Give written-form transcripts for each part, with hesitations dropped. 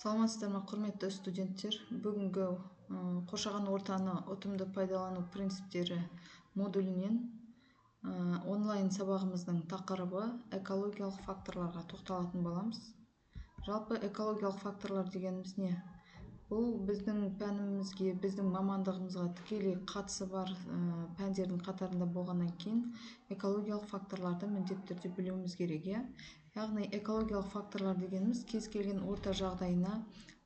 Саламатсыздар ма, құрметті студенттер? Бүгінгі қоршаған ортаны ұтымды пайдалану принциптері модулінен онлайн сабағымыздың тақырыбы экологиялық факторларға тоқталатын боламыз. Жалпы экологиялық факторлар дегеніміз не? Бұл біздің пәнімізге, біздің мамандығымызға тікелей қатысы бар пәндердің қатарында болғаннан кейін экологиялық факторларды міндетті түрде білуіміз керек. Яғни экологиялық факторлар дегеніміз кез келген орта жағдайына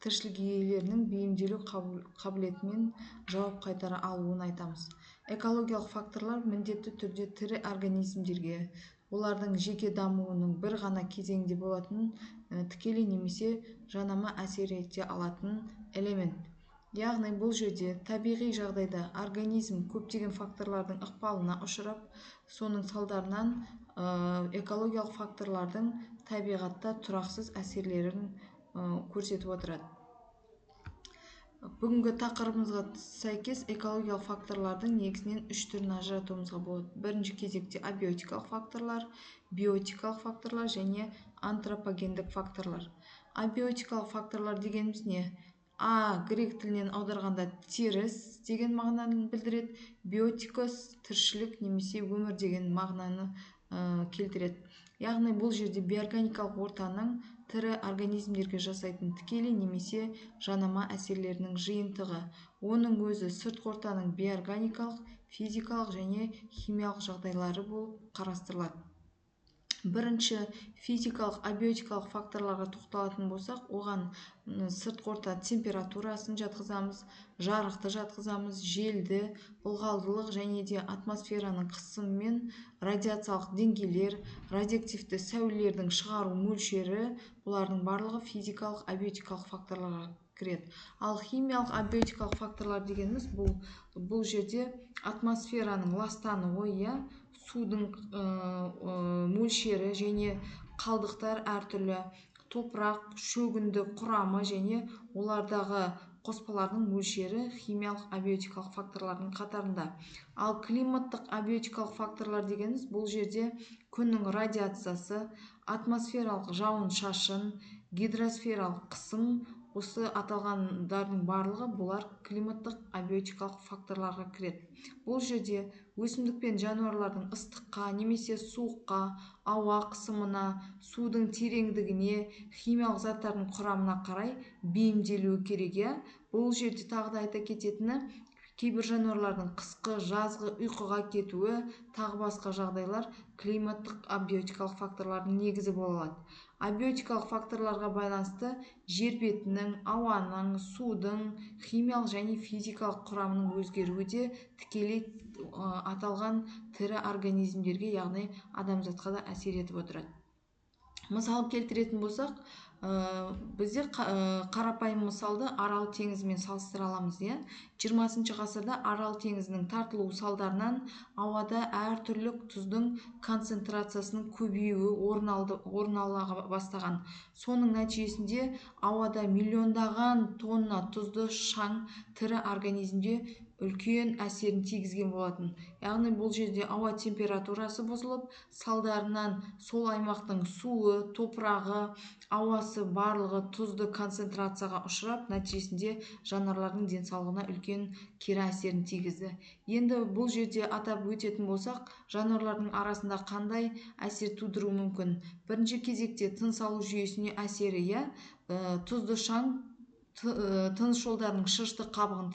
тіршілік иелерінің бейімделу қабілетімен жауап қайтара алуын айтамыз. Экологиялық факторлар міндетті түрде тірі организмдерге, олардың жеке дамуының бір ғана кезеңде болатын тікелей немесе жанама әсер ете алатын элемент. Яғни бұл жерде табиғи жағдайда организм көптеген факторлардың ықпалына ұшырап, соның салдарынан экологиялық факторлардың табиғатта тұрақсыз әсерлерін көрсетіп отырады. Бүгінгі тақырыбымызға сәйкес экологиялық факторлардың негізінен үш түрін ажыратуымызға болады. Бірінші кезекте абиотикалық факторлар, биотикалық факторлар және антропогендік факторлар. Абиотикалық факторлар дегеніміз не? Грек тілінен аударғанда теріс деген мағынаны білдіреді. Биотикос тіршілік немесе өмір деген мағынаны келтіреді. Яғни бұл жерде биорганикалық ортаның тірі организмдерге жасайтын тікелей немесе жанама әсерлерінің жиынтығы. Оның өзі сыртқы ортаның биорганикалық, физикалық және химиялық жағдайлары болып қарастырылады. Бірінші физикалық, абиотикалық факторларға тоқталатын болсақ, оған сыртқы орта температурасын жатқызамыз, жарықты жатқызамыз, желді, ылғалдылық және де атмосфераның қысымы мен радиациялық деңгейлер, радиоактивті сәулелердің шығару мөлшері, бұлардың барлығы физикалық, абиотикалық факторларға кіреді. Ал химиялық абиотикалық факторлар дегеніміз бұл жерде атмосфераның ластануы, судың мөлшері және қалдықтар әртүрлі, топырақ, шөгінді құрамы және олардағы қоспалардың мөлшері химиялық абиотикалық факторлардың қатарында. Ал климаттық абиотикалық факторлар дегеніміз бұл жерде күннің радиациясы, атмосфералық жауын-шашын, гидросфералық қысым, осы аталғандардың барлығы бұлар климаттық абиотикалық факторларға кіреді. Бұл жерде өсімдік пен жануарлардың ыстыққа немесе суыққа, ауа қысымына, судың тереңдігіне, химиялық заттардың құрамына қарай бейімделуі керек. Бұл жерде тағы да айта кететіні, кейбір жануарлардың қысқы, жазғы ұйқыға кетуі, тағы басқа жағдайлар климаттық абиотикалық факторлардың негізі бола алады. Абиотикалық факторларға байланысты жер бетінің, ауаның, судың химиялық және физикалық құрамының өзгеруі де тікелей аталған тірі организмдерге, яғни адамзатқа да әсер етіп отырады. Мысал келтіретін болсақ, бізде қарапайым мысалды Арал теңізімен салыстыра аламыз. 20 ғасырда Арал теңізінің тартылуы салдарынан ауада әртүрлі тұздың концентрациясының көбеюі орын ала бастаған. Соның нәтижесінде ауада миллиондаған тонна тұзды шаң тірі организмде үлкен әсерін тигізген болатын. Яғни бұл жерде ауа температурасы бұзылып, салдарынан сол аймақтың суы, топырағы, ауасы барлығы тұзды концентрацияға ұшырап, нәтижесінде жануарлардың денсаулығына үлкен кері әсерін тигізді. Енді бұл жерде атап өтетін болсақ, жануарлардың арасында қандай әсер тудыруы мүмкін? Бірінші кезекте тыныс алу жүйесіне әсері, тұзды шаң тыныс жолдарының шырышты қабығын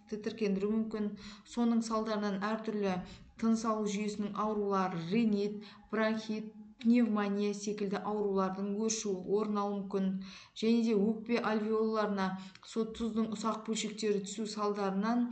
тітіркендіруі мүмкін. Соның салдарынан әртүрлі тыныс алу жүйесінің аурулары, ринит, бронхит, пневмония секілді аурулардың өршуі орын алуы мүмкін. Және де өкпе альвеолаларына сол тұздың ұсақ бөлшектері түсу салдарынан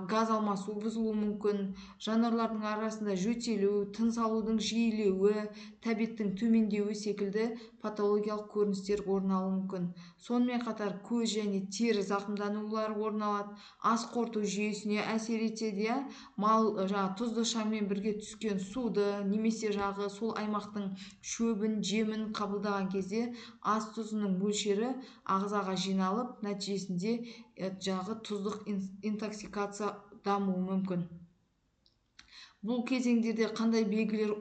газ алмасу бұзылуы мүмкін. Жануарлардың арасында жөтелу, тыныс алудың жиілеуі, тәбеттің төмендеуі секілді патологиялық көріністер орын алуы мүмкін. Сонымен қатар көз және тері зақымданулары орын алады. Ас қорыту жүйесіне әсер етеді. Тұзды шаңмен бірге түскен суды немесе сол аймақтың шөбін, жемін қабылдаған кезде ас тұзының мөлшері ағзаға жиналып, нәтижесінде тұздық интоксикация дамуы мүмкін. бұл кезеңдерде қандай белгілер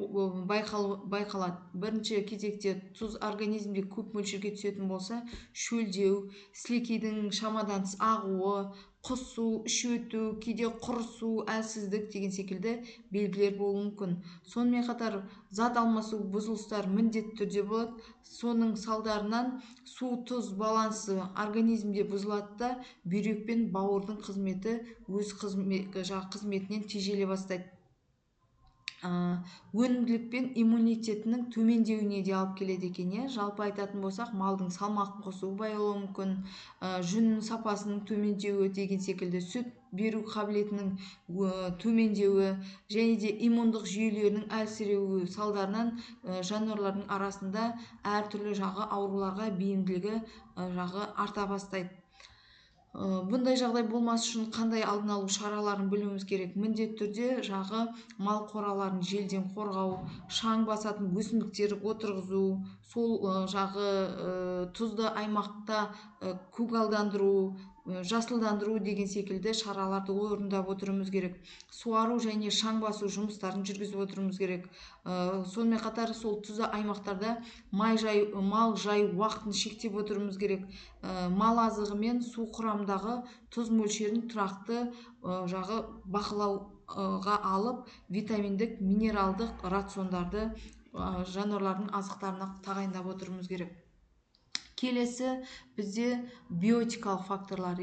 байқалады? Бірінші кезекте тұз организмде көп мөлшерге түсетін болса, шөлдеу, сілекейдің шамадан тыс ағуы, құсу, іш өту, кейде құрысу, әлсіздік деген секілді белгілер болуы мүмкін. Сонымен қатар зат алмасу бұзылыстар міндетті түрде болады. Соның салдарынан су-тұз балансы организмде бұзылады да бүйрек пен бауырдың қызметі өз қызметінен тежеле бастайды. Өнімділік пен иммунитетінің төмендеуіне де алып келеді екен. Жалпы айтатын болсақ, малдың салмағын қосуы баяулауы мүмкін, жүн сапасының төмендеуі деген секілді, сүт беру қабілетінің төмендеуі және де иммундық жүйелерінің әлсіреуі салдарынан жануарлардың арасында әртүрлі ауруларға бейімділігі арта бастайды. Бұндай жағдай болмас үшін қандай алдын алу шараларын білуіміз керек? Міндетті түрде мал қораларын желден қорғау, шаң басатын өсімдіктер отырғызу, сол тұзды аймақта көгалдандыру, жасылдандыру деген секілді шараларды орындап отыруымыз керек. Суару және шаң басу жұмыстарын жүргізіп отыруымыз керек. Сонымен қатар сол тұзды аймақтарда мал жай уақытын шектеп отыруымыз керек. Мал азығы мен су құрамындағы тұз мөлшерін тұрақты бақылауға алып, витаминдік, минералдық рациондарды жануарлардың азықтарына тағайындап отыруымыз керек. Келесі бізде биотикалық факторлар.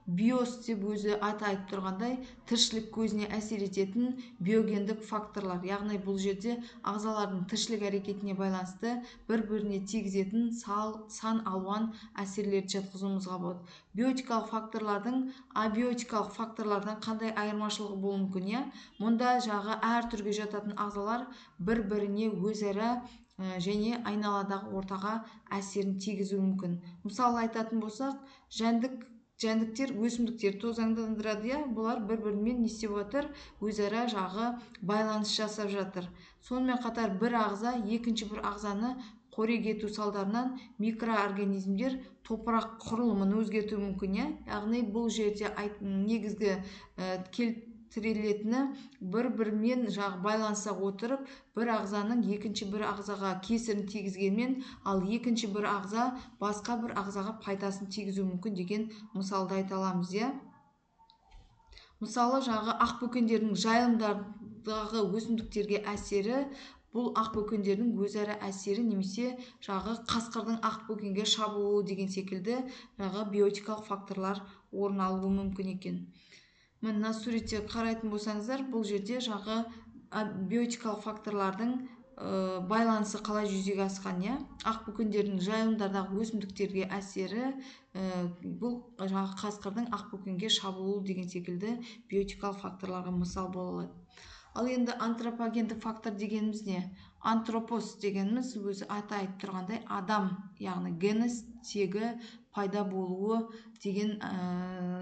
Биос деп өзі аты айтып тұрғандай, тіршілік көзіне әсер ететін биогендік факторлар. Яғни бұл жерде ағзалардың тіршілік әрекетіне байланысты бір-біріне тигізетін сан алуан әсерлерді жатқызуымызға болады. Биотикалық факторлардың абиотикалық факторлардан қандай айырмашылығы болуы мүмкін? Мұнда әр түрге жататын ағзалар бір-біріне өзара және айналадағы ортаға әсерін тигізуі мүмкін. Мысалы айтатын болсақ, жәндіктер өсімдіктер тозаңдандырады. Бұлар бір-бірімен не істеп жатыр? Өзара байланыс жасап жатыр. Сонымен қатар бір ағза екінші бір ағзаны қорек ету салдарынан микроорганизмдер топырақ құрылымын өзгертуі мүмкін. Яғни бұл жерде негізгі келтірілетіні бір-бірімен байланыса отырып, бір ағзаның екінші бір ағзаға кесірін тигізгенмен, ал екінші бір ағза басқа бір ағзаға пайдасын тигізуі мүмкін деген мысалды айта аламыз. Мысалы, ақбөкендердің жайылымдардағы өсімдіктерге әсері, бұл ақбөкендердің өзара әсері немесе қасқырдың ақбөкенге шабуы деген секілді биотикалық факторлар орын алуы мүмкін екен. Мына суретте қарайтын болсаңыздар, бұл жерде биотикалық факторлардың байланысы қалай жүзеге асқан. Ақбөкендердің жайылымдардағы өсімдіктерге әсері, бұл қасқырдың ақбөкенге шабуы деген секілді биотикалық факторларға мысал бола алады. Ал енді антропогендік фактор дегеніміз не? Антропос дегеніміз өзі аты айтып тұрғандай адам, яғни генез тегі пайда болуы деген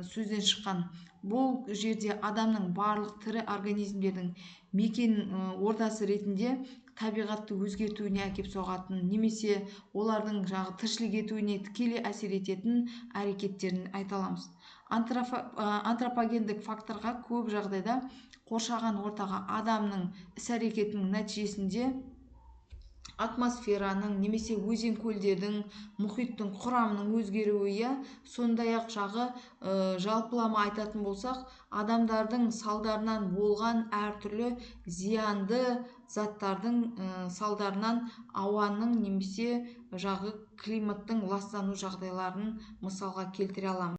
сөзден шыққан. Бұл жерде адамның барлық тірі организмдердің мекен ордасы ретінде табиғатты өзгертуіне әкеп соғатын, немесе олардың тіршілік етуіне тікелей әсер ететін әрекеттерін айта аламыз. Антропогендік факторға көп жағдайда қоршаған ортаға адамның іс-әрекетінің нәтижесінде атмосфераның немесе өзен-көлдердің, мұхиттың құрамының өзгеруі, сондай-ақ жалпылама айтатын болсақ, адамдардың салдарынан болған әртүрлі зиянды заттардың салдарынан ауаның немесе климаттың ластану жағдайларын мысалға келтіре аламыз.